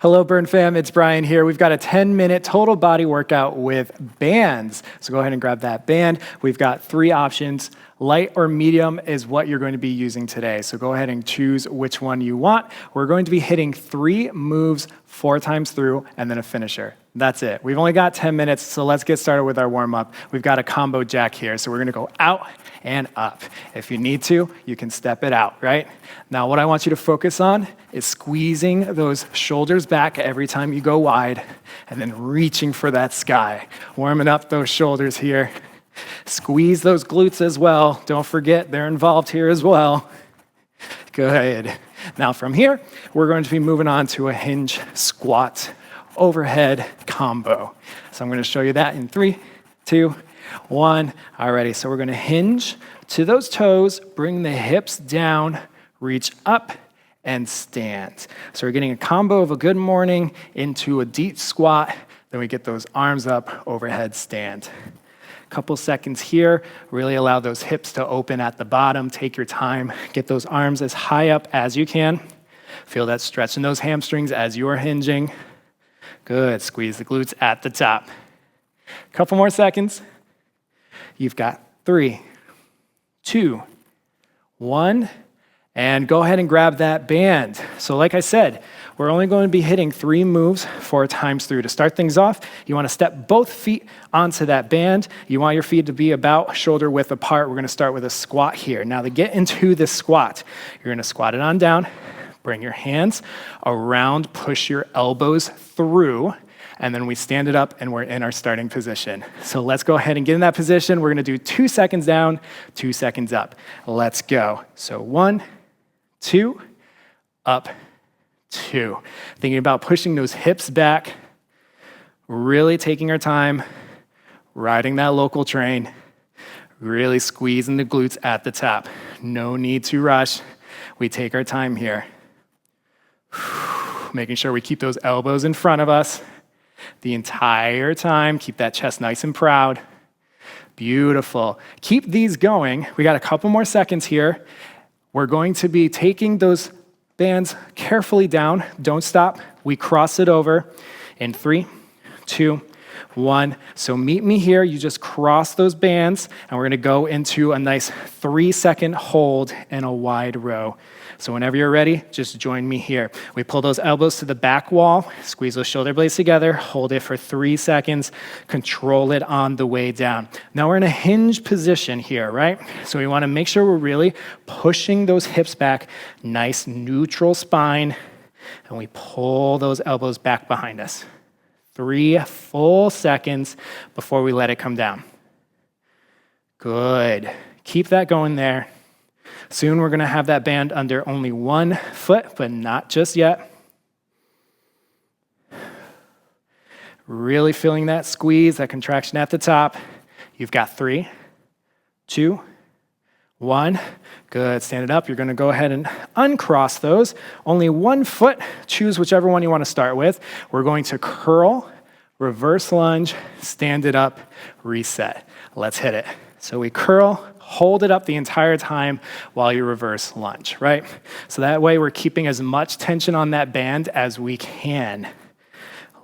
Hello, Burn fam. It's Bryan here. We've got a 10-minute total body workout with bands. So go ahead and grab that band. We've got 3 options. Light or medium is what you're going to be using today. So go ahead and choose which one you want. We're going to be hitting 3 moves 4 times through and then a finisher. That's it. We've only got 10 minutes, so let's get started with our warm-up. We've got a combo jack here, so we're gonna go out and up. If you need to, you can step it out, right? Now, what I want you to focus on is squeezing those shoulders back every time you go wide, and then reaching for that sky. Warming up those shoulders here. Squeeze those glutes as well. Don't forget, they're involved here as well. Good. Now from here, we're going to be moving on to a hinge squat overhead combo. So I'm going to show you that in 3, 2, 1. Alrighty, so we're going to hinge to those toes, bring the hips down, reach up, and stand. So we're getting a combo of a good morning into a deep squat, then we get those arms up, overhead stand. Couple seconds here, really allow those hips to open at the bottom, take your time, get those arms as high up as you can. Feel that stretch in those hamstrings as you're hinging. Good, squeeze the glutes at the top. Couple more seconds. You've got 3, 2, 1, and go ahead and grab that band. So like I said, we're only going to be hitting 3 moves 4 times through. To start things off, you want to step both feet onto that band. You want your feet to be about shoulder width apart. We're going to start with a squat here. Now to get into this squat, you're going to squat it on down, bring your hands around, push your elbows through, and then we stand it up and we're in our starting position. So let's go ahead and get in that position. We're going to do 2 seconds down, 2 seconds up. Let's go. So 1, 2, up, 2. Thinking about pushing those hips back, really taking our time, riding that local train, really squeezing the glutes at the top. No need to rush. We take our time here. Making sure we keep those elbows in front of us the entire time. Keep that chest nice and proud. Beautiful. Keep these going. We got a couple more seconds here. We're going to be taking those bands carefully down. Don't stop. We cross it over in 3, 2, 1. So meet me here. You just cross those bands, and we're going to go into a nice 3-second hold and a wide row. So whenever you're ready, just join me here. We pull those elbows to the back wall, squeeze those shoulder blades together, hold it for 3 seconds, control it on the way down. Now we're in a hinge position here, right? So we want to make sure we're really pushing those hips back, nice neutral spine, and we pull those elbows back behind us. 3 full seconds before we let it come down. Good. Keep that going there. Soon we're going to have that band under only 1 foot, but not just yet. Really feeling that squeeze, that contraction at the top. You've got 3, 2, 1. Good. Stand it up. You're going to go ahead and uncross those. Only 1 foot. Choose whichever one you want to start with. We're going to curl, reverse lunge, stand it up, reset. Let's hit it. So we curl, hold it up the entire time while you reverse lunge, right? So that way we're keeping as much tension on that band as we can.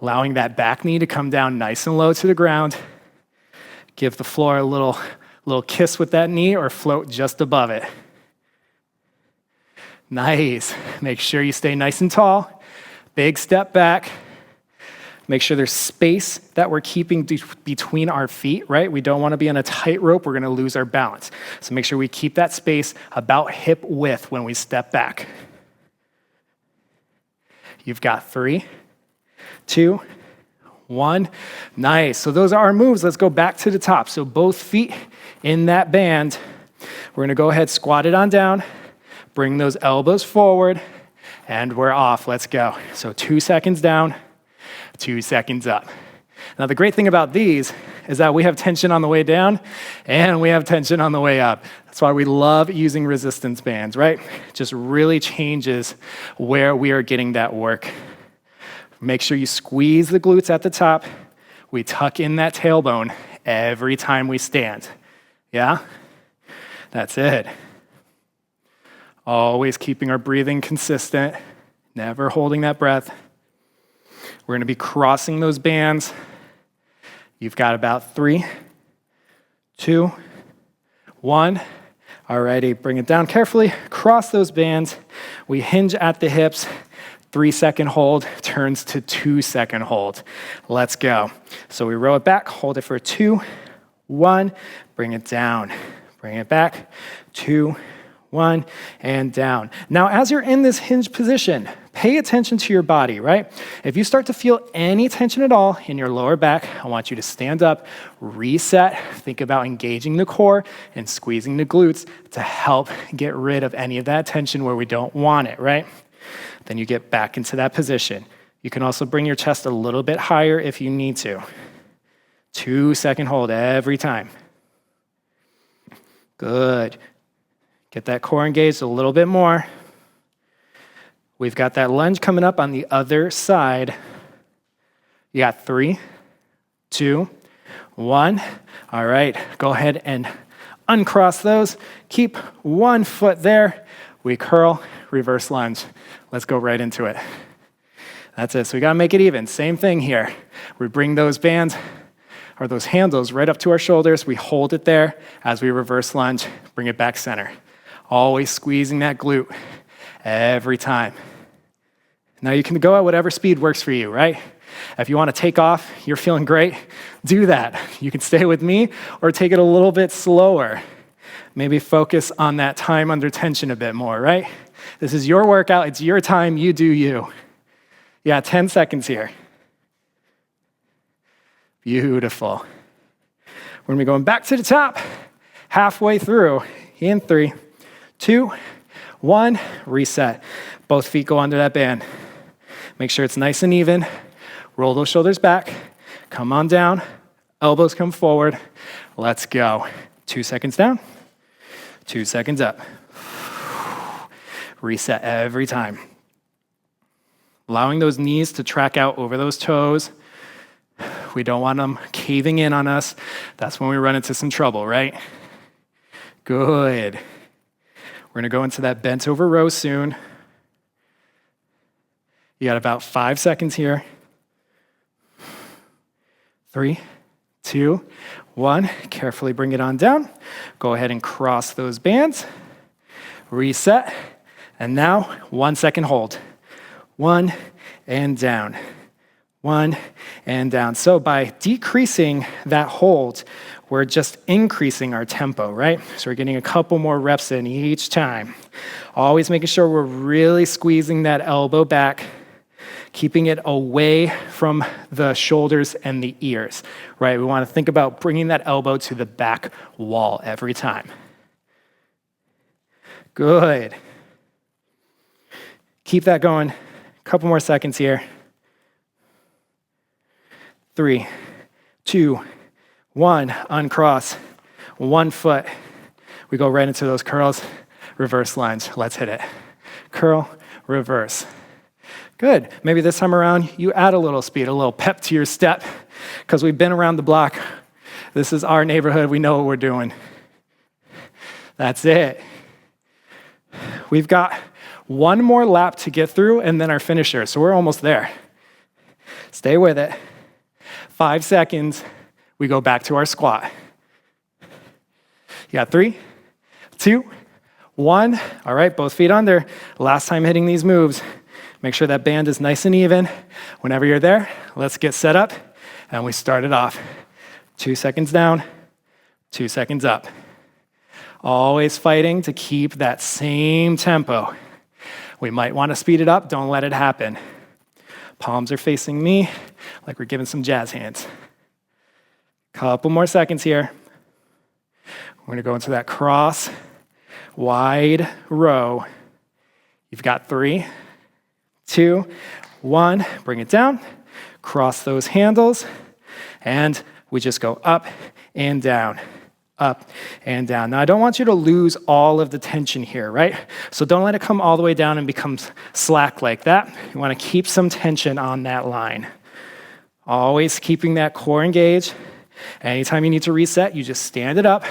Allowing that back knee to come down nice and low to the ground. Give the floor a little kiss with that knee or float just above it. Nice. Make sure you stay nice and tall. Big step back. Make sure there's space that we're keeping between our feet, right? We don't want to be on a tightrope. We're going to lose our balance. So make sure we keep that space about hip width when we step back. You've got 3, 2, 1. Nice. So those are our moves. Let's go back to the top. So both feet in that band. We're going to go ahead, squat it on down, bring those elbows forward, and we're off. Let's go. So 2 seconds down, 2 seconds up. Now, the great thing about these is that we have tension on the way down and we have tension on the way up. That's why we love using resistance bands, right? It just really changes where we are getting that work. Make sure you squeeze the glutes at the top. We tuck in that tailbone every time we stand. Yeah? That's it. Always keeping our breathing consistent, never holding that breath. We're gonna be crossing those bands. You've got about 3, 2, 1. Alrighty, bring it down carefully, cross those bands. We hinge at the hips, 3-second hold turns to 2-second hold. Let's go. So we row it back, hold it for 2, 1, bring it down. Bring it back, 2, 1, and down. Now, as you're in this hinge position, pay attention to your body, right? If you start to feel any tension at all in your lower back, I want you to stand up, reset, think about engaging the core and squeezing the glutes to help get rid of any of that tension where we don't want it, right? Then you get back into that position. You can also bring your chest a little bit higher if you need to. 2-second hold every time. Good. Get that core engaged a little bit more. We've got that lunge coming up on the other side. You got 3, 2, 1. All right, go ahead and uncross those. Keep one foot there. We curl, reverse lunge. Let's go right into it. That's it. So we got to make it even. Same thing here. We bring those bands or those handles right up to our shoulders. We hold it there as we reverse lunge, bring it back center. Always squeezing that glute every time. Now you can go at whatever speed works for you, right? If you want to take off, you're feeling great, do that. You can stay with me or take it a little bit slower. Maybe focus on that time under tension a bit more, right? This is your workout, it's your time, you do you. Yeah, 10 seconds here. Beautiful. We're gonna be going back to the top, halfway through, in 3, 2, 1, reset. Both feet go under that band. Make sure it's nice and even. Roll those shoulders back. Come on down. Elbows come forward. Let's go. 2 seconds down. 2 seconds up. Reset every time. Allowing those knees to track out over those toes. We don't want them caving in on us. That's when we run into some trouble, right? Good. We're gonna go into that bent over row soon. You got about 5 seconds here. 3, 2, 1. Carefully bring it on down. Go ahead and cross those bands. Reset. And now, 1 second hold. 1 and down. 1 and down. So by decreasing that hold, we're just increasing our tempo, right? So we're getting a couple more reps in each time. Always making sure we're really squeezing that elbow back, keeping it away from the shoulders and the ears, right? We want to think about bringing that elbow to the back wall every time. Good. Keep that going. A couple more seconds here. 3, 2, 1. Uncross. 1 foot. We go right into those curls. Reverse lunge. Let's hit it. Curl, reverse. Good. Maybe this time around, you add a little speed, a little pep to your step, because we've been around the block. This is our neighborhood. We know what we're doing. That's it. We've got one more lap to get through, and then our finisher. So we're almost there. Stay with it. 5 seconds. We go back to our squat. You got 3, 2, 1. All right, both feet under. Last time hitting these moves. Make sure that band is nice and even. Whenever you're there, let's get set up, and we start it off. 2 seconds down, 2 seconds up. Always fighting to keep that same tempo. We might want to speed it up. Don't let it happen. Palms are facing me like we're giving some jazz hands. Couple more seconds here. We're going to go into that cross, wide row. You've got 3, 2, 1. Bring it down. Cross those handles. And we just go up and down. Up and down. Now, I don't want you to lose all of the tension here, right? So don't let it come all the way down and become slack like that. You want to keep some tension on that line. Always keeping that core engaged. Anytime you need to reset, you just stand it up,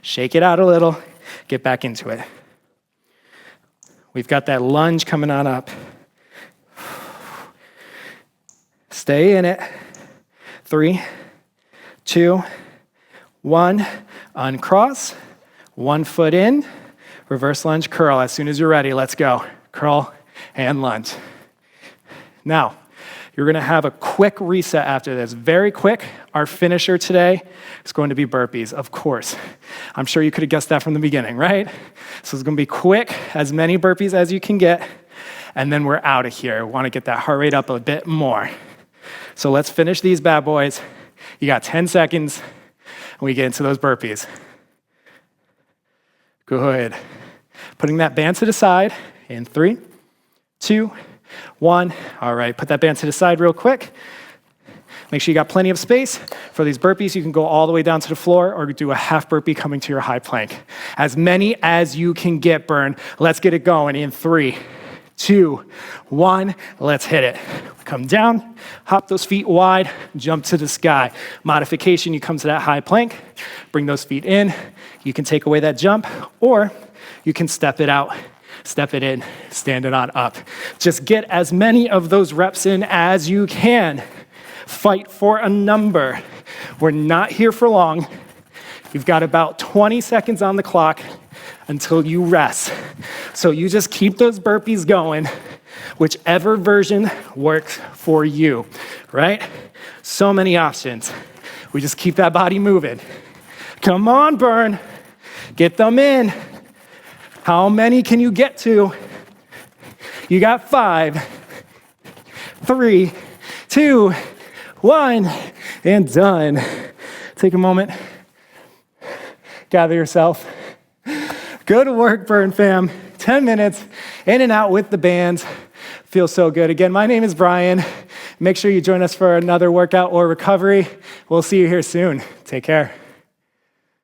shake it out a little, get back into it. We've got that lunge coming on up. Stay in it. 3, 2, 1. Uncross. 1 foot in. Reverse lunge, curl. As soon as you're ready, let's go. Curl and lunge. Now, you're gonna have a quick reset after this. Very quick. Our finisher today is going to be burpees, of course. I'm sure you could have guessed that from the beginning, right? So it's gonna be quick, as many burpees as you can get, and then we're out of here. We wanna get that heart rate up a bit more. So let's finish these bad boys. You got 10 seconds, and we get into those burpees. Good. Putting that band to the side in 3, 2, 1. All right, put that band to the side real quick. Make sure you got plenty of space. For these burpees, you can go all the way down to the floor or do a half burpee coming to your high plank. As many as you can get, Burn. Let's get it going in 3, 2, 1. Let's hit it. Come down, hop those feet wide, jump to the sky. Modification, you come to that high plank, bring those feet in. You can take away that jump, or you can step it out, step it in, stand it on up. Just get as many of those reps in as you can. Fight for a number. We're not here for long. You've got about 20 seconds on the clock until you rest. So you just keep those burpees going, whichever version works for you, right? So many options. We just keep that body moving. Come on, Burn. Get them in. How many can you get to? You got 5, 3, 2, 1, and done. Take a moment. Gather yourself. Good work, Burn fam. 10 minutes in and out with the bands. Feels so good. Again, my name is Bryan. Make sure you join us for another workout or recovery. We'll see you here soon. Take care.